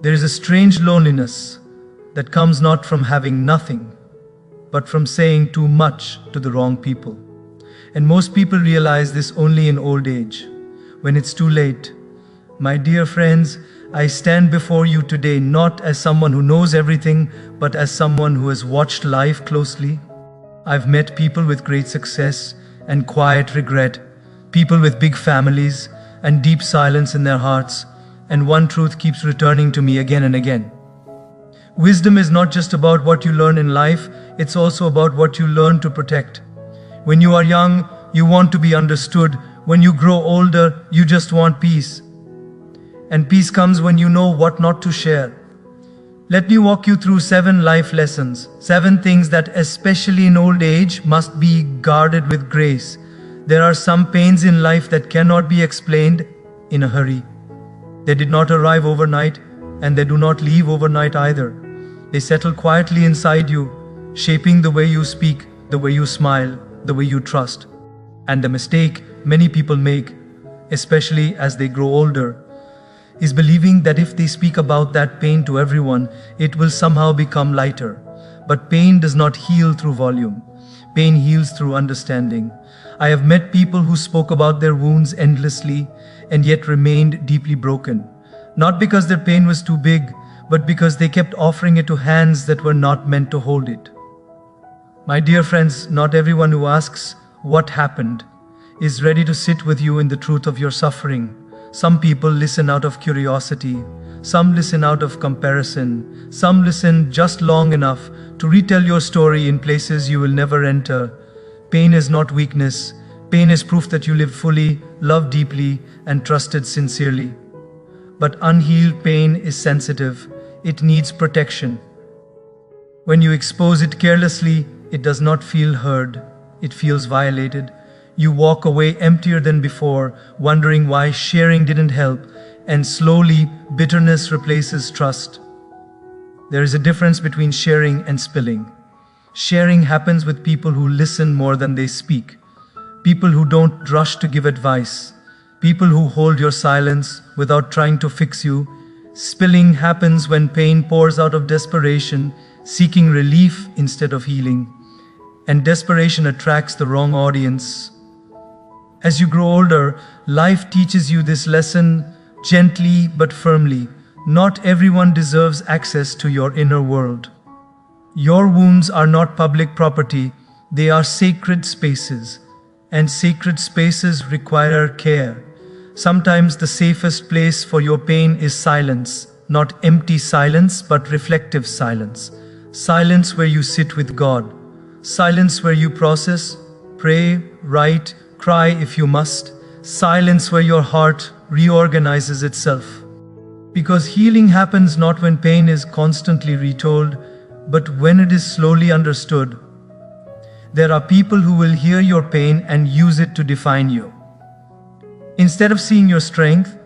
There is a strange loneliness that comes not from having nothing, but from saying too much to the wrong people. And most people realize this only in old age, when it's too late. My dear friends, I stand before you today not as someone who knows everything, but as someone who has watched life closely. I've met people with great success and quiet regret, people with big families and deep silence in their hearts, and one truth keeps returning to me again and again. Wisdom is not just about what you learn in life, it's also about what you learn to protect. When you are young, you want to be understood. When you grow older, you just want peace. And peace comes when you know what not to share. Let me walk you through 7 life lessons, 7 things that, especially in old age, must be guarded with grace. There are some pains in life that cannot be explained in a hurry. They did not arrive overnight, and they do not leave overnight either. They settle quietly inside you, shaping the way you speak, the way you smile, the way you trust. And the mistake many people make, especially as they grow older, is believing that if they speak about that pain to everyone, it will somehow become lighter. But pain does not heal through volume. Pain heals through understanding. I have met people who spoke about their wounds endlessly and yet remained deeply broken. Not because their pain was too big, but because they kept offering it to hands that were not meant to hold it. My dear friends, not everyone who asks what happened is ready to sit with you in the truth of your suffering. Some people listen out of curiosity, some listen out of comparison, some listen just long enough to retell your story in places you will never enter. Pain is not weakness. Pain is proof that you lived fully, loved deeply, and trusted sincerely. But unhealed pain is sensitive. It needs protection. When you expose it carelessly, it does not feel heard. It feels violated. You walk away emptier than before, wondering why sharing didn't help, and slowly bitterness replaces trust. There is a difference between sharing and spilling. Sharing happens with people who listen more than they speak, people who don't rush to give advice, people who hold your silence without trying to fix you. Spilling happens when pain pours out of desperation, seeking relief instead of healing, and desperation attracts the wrong audience. As you grow older, life teaches you this lesson gently but firmly. Not everyone deserves access to your inner world. Your wounds are not public property, they are sacred spaces, and sacred spaces require care. Sometimes the safest place for your pain is silence, not empty silence, but reflective silence. Silence where you sit with God. Silence where you process, pray, write, cry if you must. Silence where your heart reorganizes itself. Because healing happens not when pain is constantly retold, but when it is slowly understood. There are people who will hear your pain and use it to define you. Instead of seeing your strength,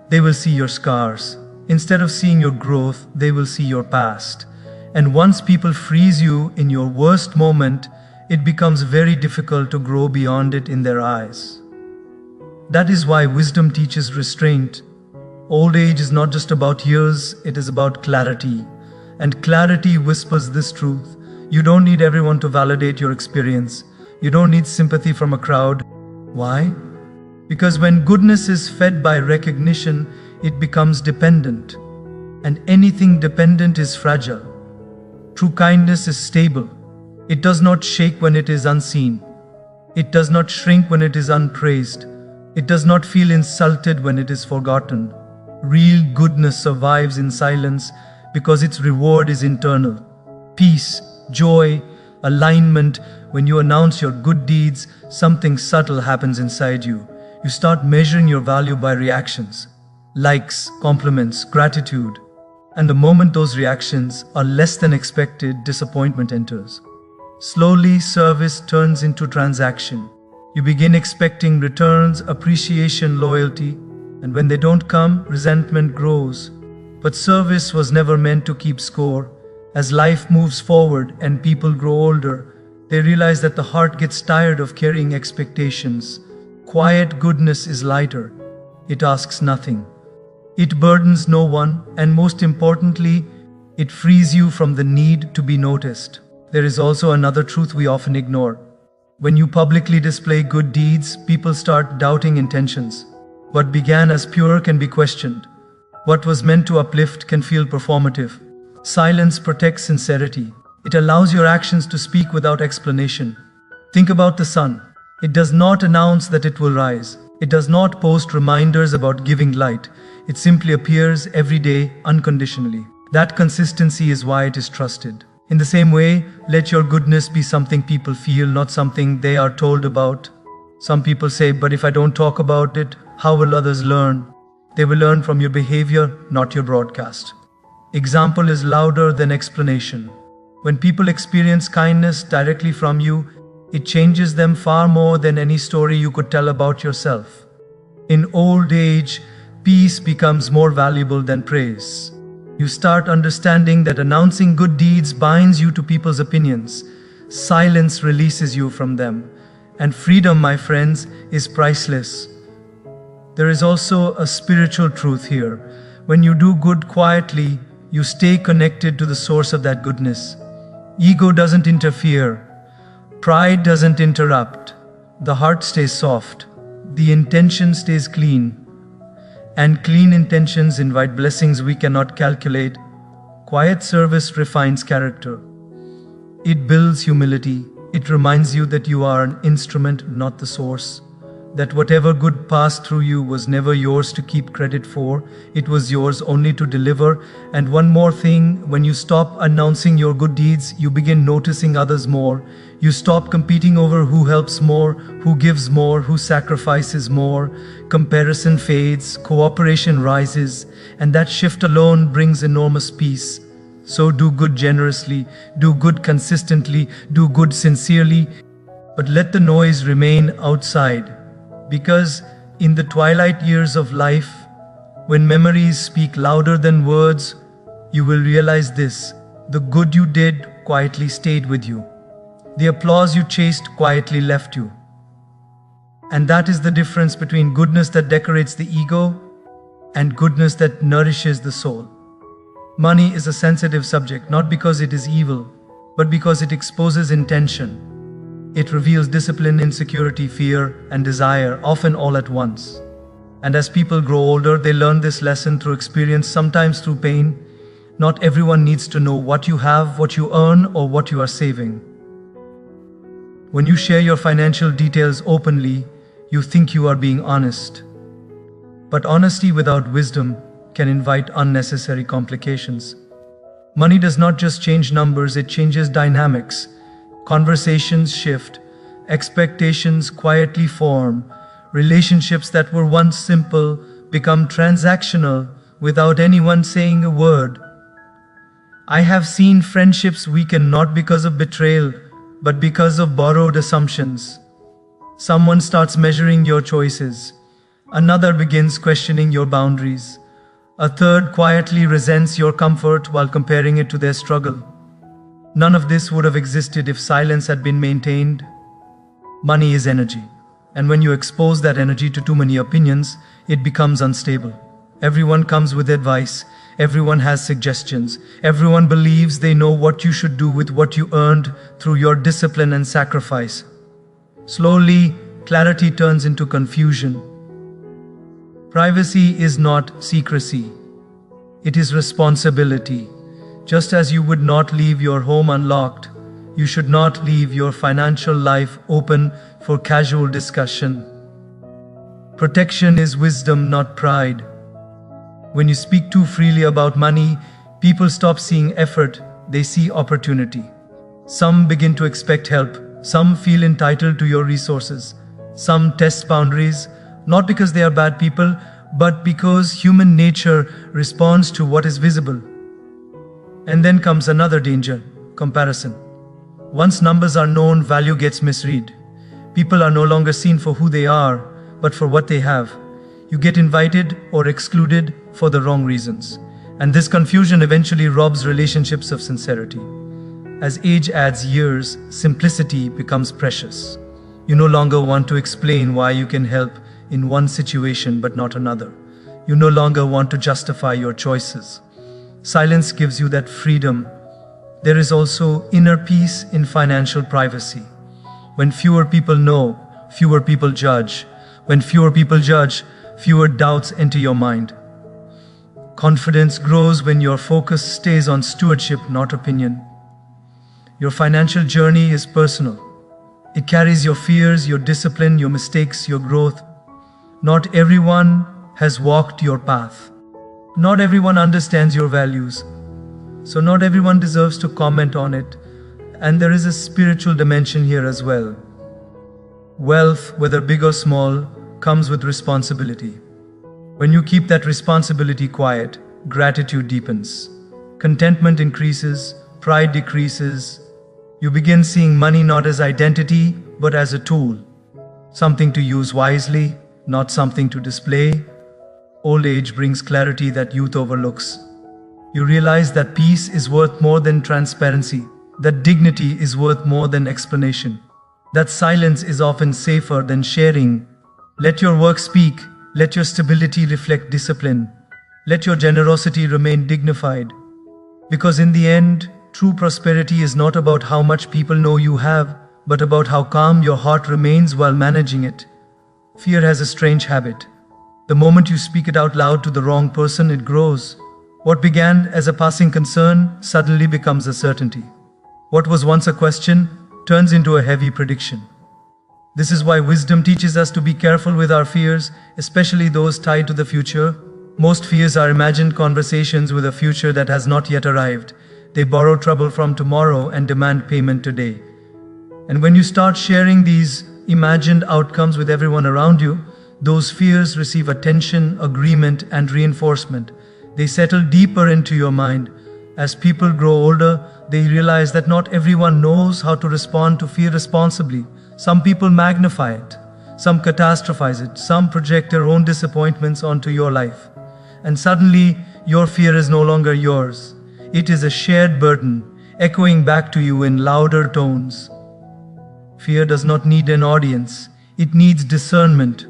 they will see your scars. Instead of seeing your growth, they will see your past. And once people freeze you in your worst moment, it becomes very difficult to grow beyond it in their eyes. That is why wisdom teaches restraint. Old age is not just about years, it is about clarity. And clarity whispers this truth. You don't need everyone to validate your experience. You don't need sympathy from a crowd. Why? Because when goodness is fed by recognition, it becomes dependent. And anything dependent is fragile. True kindness is stable. It does not shake when it is unseen. It does not shrink when it is unpraised. It does not feel insulted when it is forgotten. Real goodness survives in silence because its reward is internal. Peace, joy, alignment. When you announce your good deeds, something subtle happens inside you. You start measuring your value by reactions, likes, compliments, gratitude. And the moment those reactions are less than expected, disappointment enters. Slowly, service turns into transaction. You begin expecting returns, appreciation, loyalty, and when they don't come, resentment grows. But service was never meant to keep score. As life moves forward and people grow older, they realize that the heart gets tired of carrying expectations. Quiet goodness is lighter. It asks nothing. It burdens no one, and most importantly, it frees you from the need to be noticed. There is also another truth we often ignore. When you publicly display good deeds, people start doubting intentions. What began as pure can be questioned. What was meant to uplift can feel performative. Silence protects sincerity. It allows your actions to speak without explanation. Think about the sun. It does not announce that it will rise. It does not post reminders about giving light. It simply appears every day unconditionally. That consistency is why it is trusted. In the same way, let your goodness be something people feel, not something they are told about. Some people say, but if I don't talk about it, how will others learn? They will learn from your behavior, not your broadcast. Example is louder than explanation. When people experience kindness directly from you, it changes them far more than any story you could tell about yourself. In old age, peace becomes more valuable than praise. You start understanding that announcing good deeds binds you to people's opinions. Silence releases you from them. And freedom, my friends, is priceless. There is also a spiritual truth here. When you do good quietly, you stay connected to the source of that goodness. Ego doesn't interfere. Pride doesn't interrupt. The heart stays soft. The intention stays clean. And clean intentions invite blessings we cannot calculate. Quiet service refines character. It builds humility. It reminds you that you are an instrument, not the source. That whatever good passed through you was never yours to keep credit for. It was yours only to deliver. And one more thing, when you stop announcing your good deeds, you begin noticing others more. You stop competing over who helps more, who gives more, who sacrifices more. Comparison fades, cooperation rises, and that shift alone brings enormous peace. So do good generously, do good consistently, do good sincerely, but let the noise remain outside. Because in the twilight years of life, when memories speak louder than words, you will realize this: the good you did quietly stayed with you. The applause you chased quietly left you. And that is the difference between goodness that decorates the ego and goodness that nourishes the soul. Money is a sensitive subject, not because it is evil, but because it exposes intention. It reveals discipline, insecurity, fear, and desire, often all at once. And as people grow older, they learn this lesson through experience, sometimes through pain. Not everyone needs to know what you have, what you earn, or what you are saving. When you share your financial details openly, you think you are being honest. But honesty without wisdom can invite unnecessary complications. Money does not just change numbers, it changes dynamics. Conversations shift, expectations quietly form, relationships that were once simple become transactional without anyone saying a word. I have seen friendships weaken not because of betrayal, but because of borrowed assumptions. Someone starts measuring your choices. Another begins questioning your boundaries. A third quietly resents your comfort while comparing it to their struggle. None of this would have existed if silence had been maintained. Money is energy, and when you expose that energy to too many opinions, it becomes unstable. Everyone comes with advice, everyone has suggestions, everyone believes they know what you should do with what you earned through your discipline and sacrifice. Slowly, clarity turns into confusion. Privacy is not secrecy, it is responsibility. Just as you would not leave your home unlocked, you should not leave your financial life open for casual discussion. Protection is wisdom, not pride. When you speak too freely about money, people stop seeing effort, they see opportunity. Some begin to expect help, some feel entitled to your resources, some test boundaries, not because they are bad people, but because human nature responds to what is visible. And then comes another danger: comparison. Once numbers are known, value gets misread. People are no longer seen for who they are, but for what they have. You get invited or excluded for the wrong reasons. And this confusion eventually robs relationships of sincerity. As age adds years, simplicity becomes precious. You no longer want to explain why you can help in one situation but not another. You no longer want to justify your choices. Silence gives you that freedom. There is also inner peace in financial privacy. When fewer people know, fewer people judge. When fewer people judge, fewer doubts enter your mind. Confidence grows when your focus stays on stewardship, not opinion. Your financial journey is personal. It carries your fears, your discipline, your mistakes, your growth. Not everyone has walked your path. Not everyone understands your values. So not everyone deserves to comment on it. And there is a spiritual dimension here as well. Wealth, whether big or small, comes with responsibility. When you keep that responsibility quiet, gratitude deepens. Contentment increases, pride decreases. You begin seeing money not as identity, but as a tool. Something to use wisely, not something to display. Old age brings clarity that youth overlooks. You realize that peace is worth more than transparency, that dignity is worth more than explanation, that silence is often safer than sharing. Let your work speak, let your stability reflect discipline, let your generosity remain dignified. Because in the end, true prosperity is not about how much people know you have, but about how calm your heart remains while managing it. Fear has a strange habit. The moment you speak it out loud to the wrong person, it grows. What began as a passing concern suddenly becomes a certainty. What was once a question turns into a heavy prediction. This is why wisdom teaches us to be careful with our fears, especially those tied to the future. Most fears are imagined conversations with a future that has not yet arrived. They borrow trouble from tomorrow and demand payment today. And when you start sharing these imagined outcomes with everyone around you, those fears receive attention, agreement, and reinforcement. They settle deeper into your mind. As people grow older, they realize that not everyone knows how to respond to fear responsibly. Some people magnify it, some catastrophize it, some project their own disappointments onto your life. And suddenly, your fear is no longer yours. It is a shared burden, echoing back to you in louder tones. Fear does not need an audience, it needs discernment.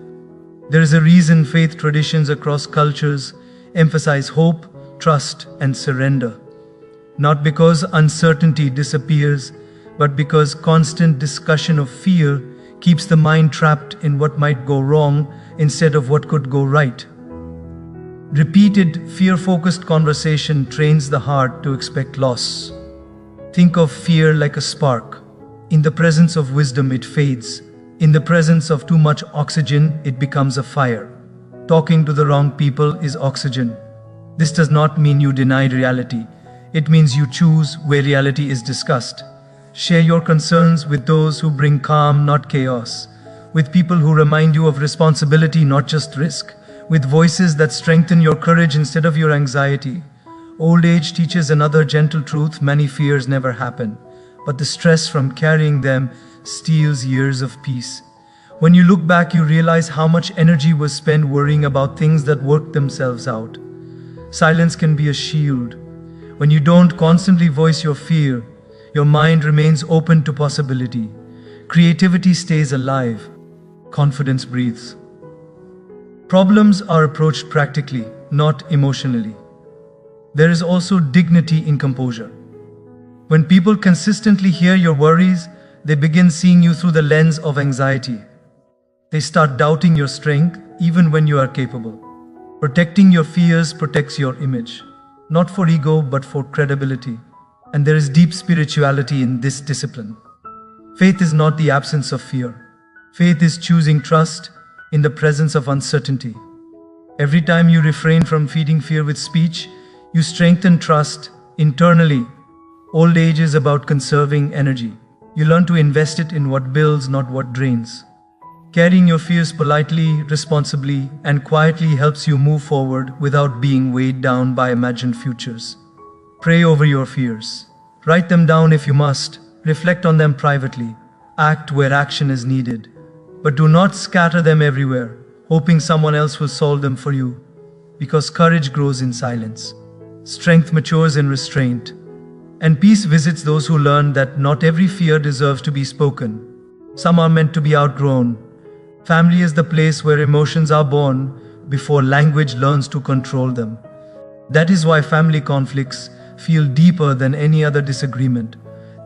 There is a reason faith traditions across cultures emphasize hope, trust, and surrender. Not because uncertainty disappears, but because constant discussion of fear keeps the mind trapped in what might go wrong instead of what could go right. Repeated, fear-focused conversation trains the heart to expect loss. Think of fear like a spark. In the presence of wisdom, it fades. In the presence of too much oxygen, it becomes a fire. Talking to the wrong people is oxygen. This does not mean you deny reality. It means you choose where reality is discussed. Share your concerns with those who bring calm, not chaos. With people who remind you of responsibility, not just risk. With voices that strengthen your courage instead of your anxiety. Old age teaches another gentle truth: many fears never happen, but the stress from carrying them steals years of peace. When you look back, you realize how much energy was spent worrying about things that worked themselves out. Silence can be a shield. When you don't constantly voice your fear, your mind remains open to possibility. Creativity stays alive. Confidence breathes. Problems are approached practically, not emotionally. There is also dignity in composure. When people consistently hear your worries, they begin seeing you through the lens of anxiety. They start doubting your strength even when you are capable. Protecting your fears protects your image, not for ego but for credibility. And there is deep spirituality in this discipline. Faith is not the absence of fear. Faith is choosing trust in the presence of uncertainty. Every time you refrain from feeding fear with speech, you strengthen trust internally. Old age is about conserving energy. You learn to invest it in what builds, not what drains. Carrying your fears politely, responsibly, and quietly helps you move forward without being weighed down by imagined futures. Pray over your fears. Write them down if you must. Reflect on them privately. Act where action is needed. But do not scatter them everywhere, hoping someone else will solve them for you. Because courage grows in silence. Strength matures in restraint. And peace visits those who learn that not every fear deserves to be spoken. Some are meant to be outgrown. Family is the place where emotions are born, before language learns to control them. That is why family conflicts feel deeper than any other disagreement.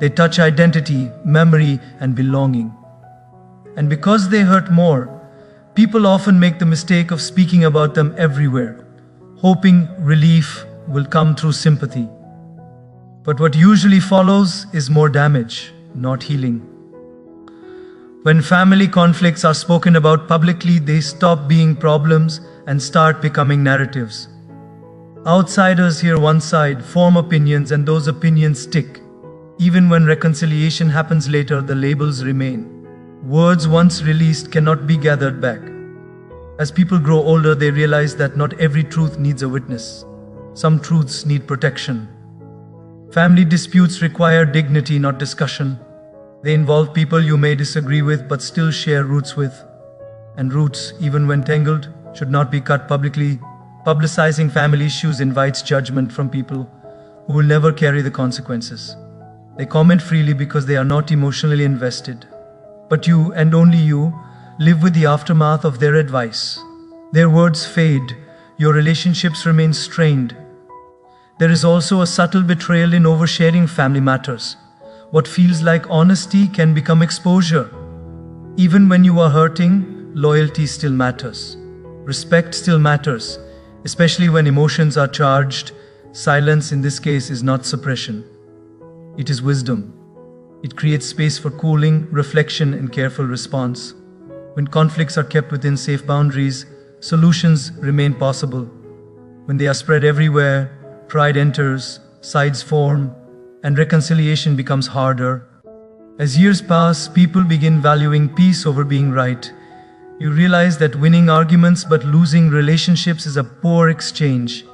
They touch identity, memory, and belonging. And because they hurt more, people often make the mistake of speaking about them everywhere, hoping relief will come through sympathy. But what usually follows is more damage, not healing. When family conflicts are spoken about publicly, they stop being problems and start becoming narratives. Outsiders hear one side, form opinions, and those opinions stick. Even when reconciliation happens later, the labels remain. Words once released cannot be gathered back. As people grow older, they realize that not every truth needs a witness. Some truths need protection. Family disputes require dignity, not discussion. They involve people you may disagree with but still share roots with. And roots, even when tangled, should not be cut publicly. Publicizing family issues invites judgment from people who will never carry the consequences. They comment freely because they are not emotionally invested. But you, and only you, live with the aftermath of their advice. Their words fade, your relationships remain strained. There is also a subtle betrayal in oversharing family matters. What feels like honesty can become exposure. Even when you are hurting, loyalty still matters. Respect still matters, especially when emotions are charged. Silence in this case is not suppression. It is wisdom. It creates space for cooling, reflection, and careful response. When conflicts are kept within safe boundaries, solutions remain possible. When they are spread everywhere, pride enters, sides form, and reconciliation becomes harder. As years pass, people begin valuing peace over being right. You realize that winning arguments but losing relationships is a poor exchange.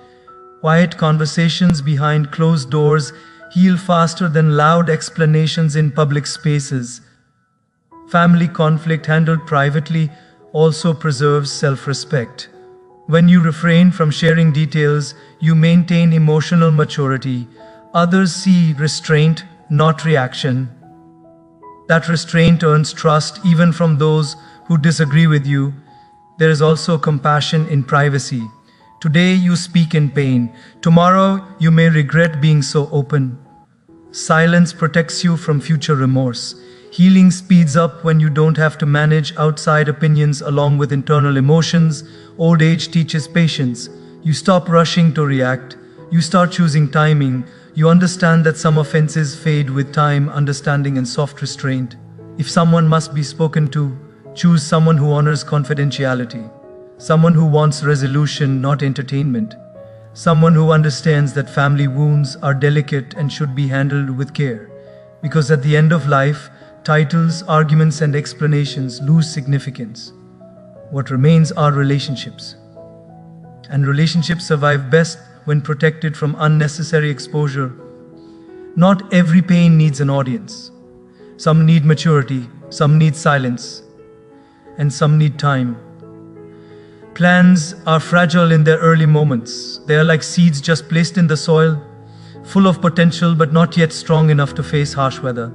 Quiet conversations behind closed doors heal faster than loud explanations in public spaces. Family conflict handled privately also preserves self-respect. When you refrain from sharing details, you maintain emotional maturity. Others see restraint, not reaction. That restraint earns trust even from those who disagree with you. There is also compassion in privacy. Today you speak in pain. Tomorrow you may regret being so open. Silence protects you from future remorse. Healing speeds up when you don't have to manage outside opinions along with internal emotions. Old age teaches patience. You stop rushing to react. You start choosing timing. You understand that some offenses fade with time, understanding, and soft restraint. If someone must be spoken to, choose someone who honors confidentiality. Someone who wants resolution, not entertainment. Someone who understands that family wounds are delicate and should be handled with care. Because at the end of life, titles, arguments, and explanations lose significance. What remains are relationships. And relationships survive best when protected from unnecessary exposure. Not every pain needs an audience. Some need maturity, some need silence, and some need time. Plans are fragile in their early moments. They are like seeds just placed in the soil, full of potential but not yet strong enough to face harsh weather.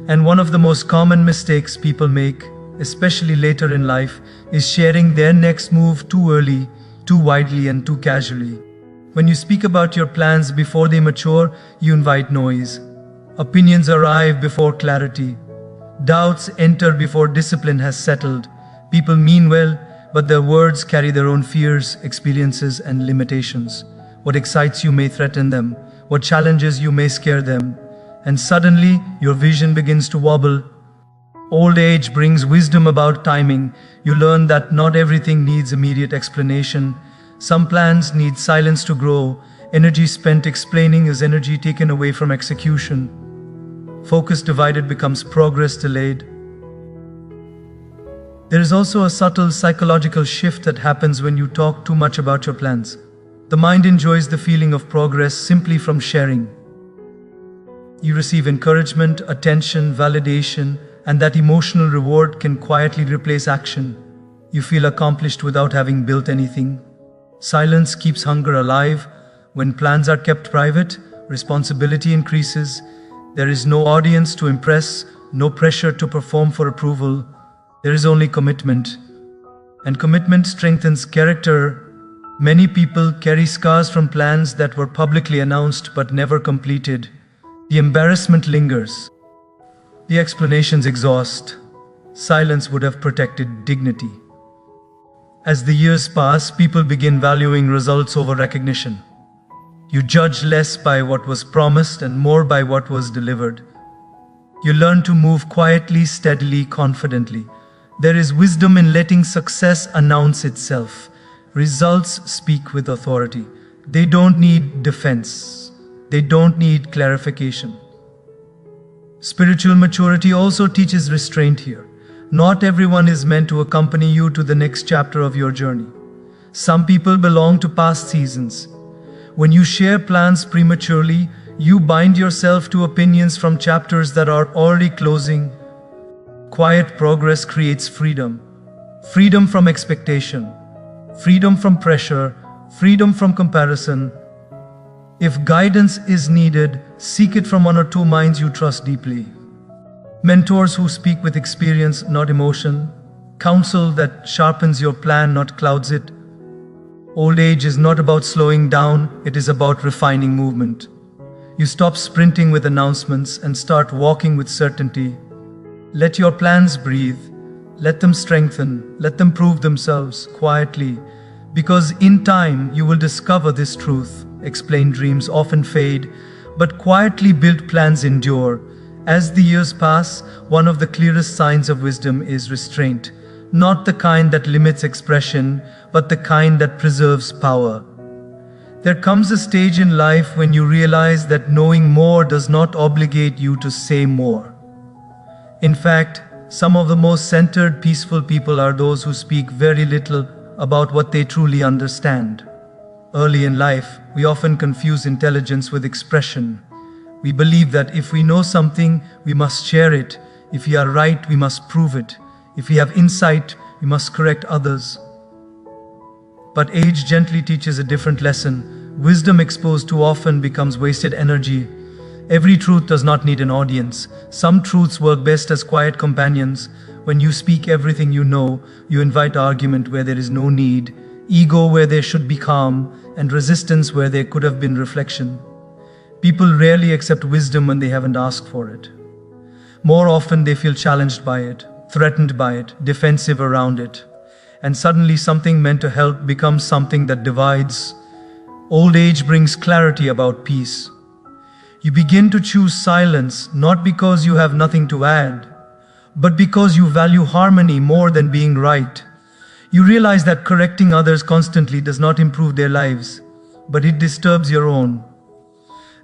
And one of the most common mistakes people make, especially later in life, is sharing their next move too early, too widely, and too casually. When you speak about your plans before they mature, you invite noise. Opinions arrive before clarity. Doubts enter before discipline has settled. People mean well, but their words carry their own fears, experiences, and limitations. What excites you may threaten them. What challenges you may scare them. And suddenly, your vision begins to wobble. Old age brings wisdom about timing. You learn that not everything needs immediate explanation. Some plans need silence to grow. Energy spent explaining is energy taken away from execution. Focus divided becomes progress delayed. There is also a subtle psychological shift that happens when you talk too much about your plans. The mind enjoys the feeling of progress simply from sharing. You receive encouragement, attention, validation, and that emotional reward can quietly replace action. You feel accomplished without having built anything. Silence keeps hunger alive. When plans are kept private, responsibility increases. There is no audience to impress, no pressure to perform for approval. There is only commitment. And commitment strengthens character. Many people carry scars from plans that were publicly announced but never completed. The embarrassment lingers. The explanations exhaust. Silence would have protected dignity. As the years pass, people begin valuing results over recognition. You judge less by what was promised and more by what was delivered. You learn to move quietly, steadily, confidently. There is wisdom in letting success announce itself. Results speak with authority. They don't need defense. They don't need clarification. Spiritual maturity also teaches restraint here. Not everyone is meant to accompany you to the next chapter of your journey. Some people belong to past seasons. When you share plans prematurely, you bind yourself to opinions from chapters that are already closing. Quiet progress creates freedom. Freedom from expectation. Freedom from pressure. Freedom from comparison. If guidance is needed, seek it from one or two minds you trust deeply. Mentors who speak with experience, not emotion. Counsel that sharpens your plan, not clouds it. Old age is not about slowing down, it is about refining movement. You stop sprinting with announcements and start walking with certainty. Let your plans breathe. Let them strengthen. Let them prove themselves quietly. Because in time you will discover this truth. Explained dreams often fade, but quietly built plans endure. As the years pass, one of the clearest signs of wisdom is restraint. Not the kind that limits expression, but the kind that preserves power. There comes a stage in life when you realize that knowing more does not obligate you to say more. In fact, some of the most centered, peaceful people are those who speak very little about what they truly understand. Early in life, we often confuse intelligence with expression. We believe that if we know something, we must share it. If we are right, we must prove it. If we have insight, we must correct others. But age gently teaches a different lesson. Wisdom exposed too often becomes wasted energy. Every truth does not need an audience. Some truths work best as quiet companions. When you speak everything you know, you invite argument where there is no need, ego where there should be calm, and resistance where there could have been reflection. People rarely accept wisdom when they haven't asked for it. More often they feel challenged by it, threatened by it, defensive around it. And suddenly something meant to help becomes something that divides. Old age brings clarity about peace. You begin to choose silence not because you have nothing to add, but because you value harmony more than being right. You realize that correcting others constantly does not improve their lives, but it disturbs your own.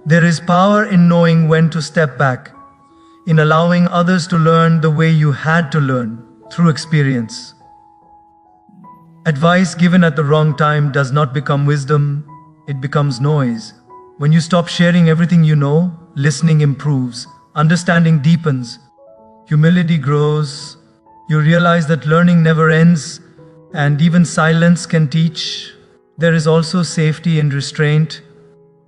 There is power in knowing when to step back, in allowing others to learn the way you had to learn, through experience. Advice given at the wrong time does not become wisdom, it becomes noise. When you stop sharing everything you know, listening improves, understanding deepens, humility grows. You realize that learning never ends, and even silence can teach. There is also safety in restraint.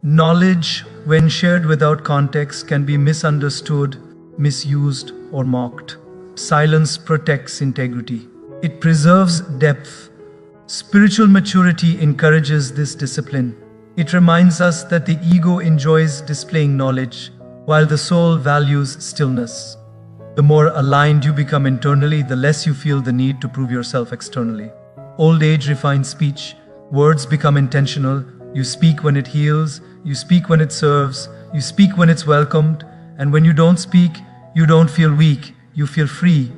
Knowledge, when shared without context, can be misunderstood, misused, or mocked. Silence protects integrity. It preserves depth. Spiritual maturity encourages this discipline. It reminds us that the ego enjoys displaying knowledge, while the soul values stillness. The more aligned you become internally, the less you feel the need to prove yourself externally. Old age refines speech. Words become intentional. You speak when it heals. You speak when it serves. You speak when it's welcomed. And when you don't speak, you don't feel weak. You feel free.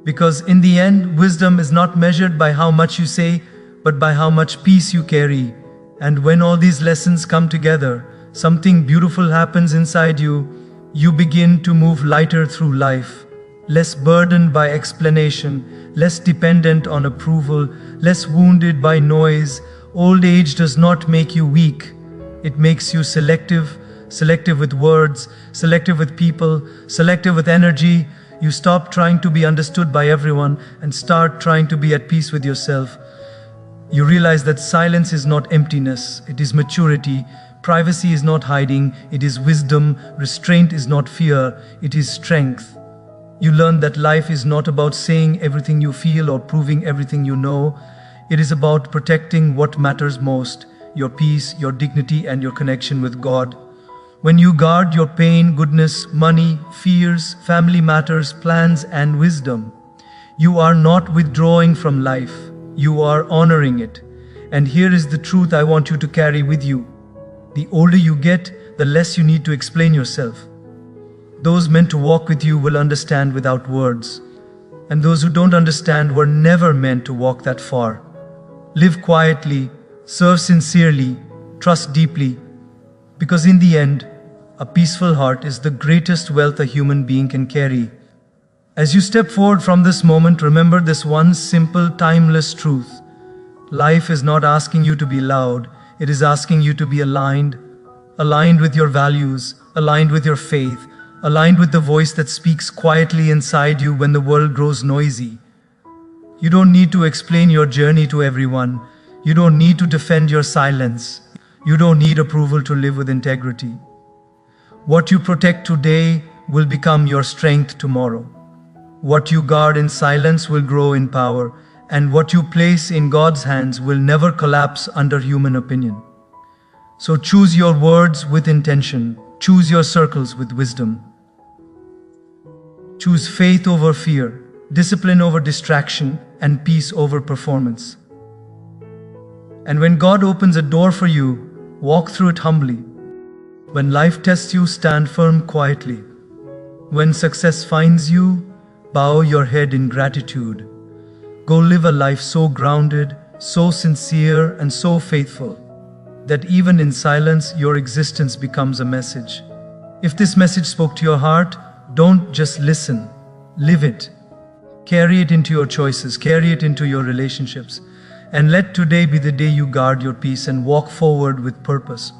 Because in the end, wisdom is not measured by how much you say, but by how much peace you carry. And when all these lessons come together, something beautiful happens inside you. You begin to move lighter through life, less burdened by explanation, less dependent on approval, less wounded by noise. Old age does not make you weak. It makes you selective with words, selective with people, selective with energy. You stop trying to be understood by everyone and start trying to be at peace with yourself. You realize that silence is not emptiness, it is maturity. Privacy is not hiding, it is wisdom. Restraint is not fear, it is strength. You learn that life is not about saying everything you feel or proving everything you know. It is about protecting what matters most: your peace, your dignity, and your connection with God. When you guard your pain, goodness, money, fears, family matters, plans, and wisdom, you are not withdrawing from life, you are honoring it. And here is the truth I want you to carry with you. The older you get, the less you need to explain yourself. Those meant to walk with you will understand without words. And those who don't understand were never meant to walk that far. Live quietly, serve sincerely, trust deeply, because in the end, a peaceful heart is the greatest wealth a human being can carry. As you step forward from this moment, remember this one simple, timeless truth. Life is not asking you to be loud, it is asking you to be aligned with your values, aligned with your faith, aligned with the voice that speaks quietly inside you when the world grows noisy. You don't need to explain your journey to everyone. You don't need to defend your silence. You don't need approval to live with integrity. What you protect today will become your strength tomorrow. What you guard in silence will grow in power, and what you place in God's hands will never collapse under human opinion. So choose your words with intention. Choose your circles with wisdom. Choose faith over fear, discipline over distraction, and peace over performance. And when God opens a door for you, walk through it humbly. When life tests you, stand firm quietly. When success finds you, bow your head in gratitude. Go live a life so grounded, so sincere, and so faithful that even in silence, your existence becomes a message. If this message spoke to your heart, don't just listen, live it. Carry it into your choices, carry it into your relationships, and let today be the day you guard your peace and walk forward with purpose.